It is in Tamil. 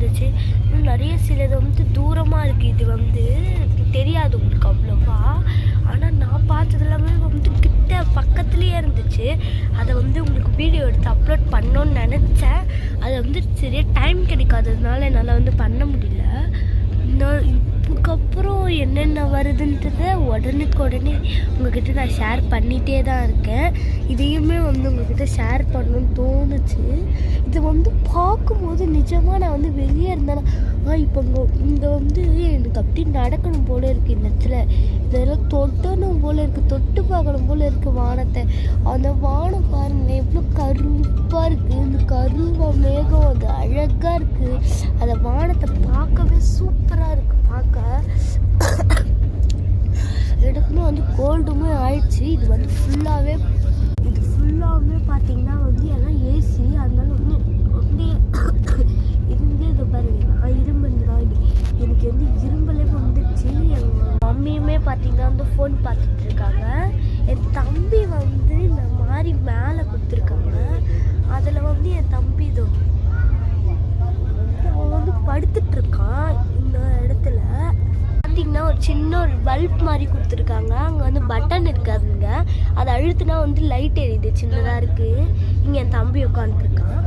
இருந்துச்சு. இன்னும் நிறைய சிலது வந்து தூரமாக இருக்குது. இது வந்து தெரியாது உங்களுக்கு அவ்வளோவா. ஆனால் நான் பார்த்தது எல்லாமே வந்து கிட்ட பக்கத்துலேயே இருந்துச்சு. அதை வந்து உங்களுக்கு வீடியோ எடுத்து அப்லோட் பண்ணோன்னு நினச்சேன். அதை வந்து சரியாக டைம் கிடைக்காததுனால என்னால் வந்து பண்ண முடியல. இதுக்கப்புறம் என்னென்ன வருதுன்றதை உடனே உங்ககிட்ட நான் ஷேர் பண்ணிகிட்டே தான் இருக்கேன். இதையுமே வந்து உங்ககிட்ட ஷேர் பண்ணணும்னு தோணுச்சு. இது வந்து பார்க்கும்போது நிஜமாக நான் வந்து வெளியே இருந்தேன்னா இப்போ இங்கே வந்து எனக்கு அப்படி நடக்கணும் போல இருக்குது. இந்த இடத்துல இதெல்லாம் தொட்டணும் போல இருக்குது, தொட்டு பார்க்கணும் போல இருக்குது வானத்தை. அந்த வானம் பாருங்கள் எவ்வளோ கருப்பாக இருக்குது. இந்த கருவ மேகம் அது அழகாக இருக்குது. அந்த வானத்தை பார்க்கவே சூப்பராக இருக்குது. பார்க்க எனக்குமே வந்து கோல்டுமே ஆயிடுச்சு. இது வந்து ஃபுல்லாகவே பார்த்தீங்கன்னா வந்து எல்லாம் ஏசி. அதனால வந்து அப்படியே இருந்தே இதை பாருங்க. நான் இரும்புனா எனக்கு வந்து இரும்பலே வந்துடுச்சு. எங்கள் மம்மியுமே பார்த்தீங்கன்னா வந்து ஃபோன் பார்த்துட்டு இருக்காங்க. என் தம்பி வந்து இந்த மாதிரி மேலே கொடுத்துருக்காங்க. அதில் வந்து என் தம்பி அவன் வந்து படுத்துட்டு இருக்கான். இந்த இடத்துல பார்த்தீங்கன்னா ஒரு சின்ன ஒரு பல்ப் மாதிரி கொடுத்துருக்காங்க. அங்கே வந்து பட்டன் இருக்காதுங்க. அதை அழுத்துனா வந்து லைட் எரியுது, சின்னதாக இருக்குது. இங்கே என் தம்பி உட்காந்துருக்கான்.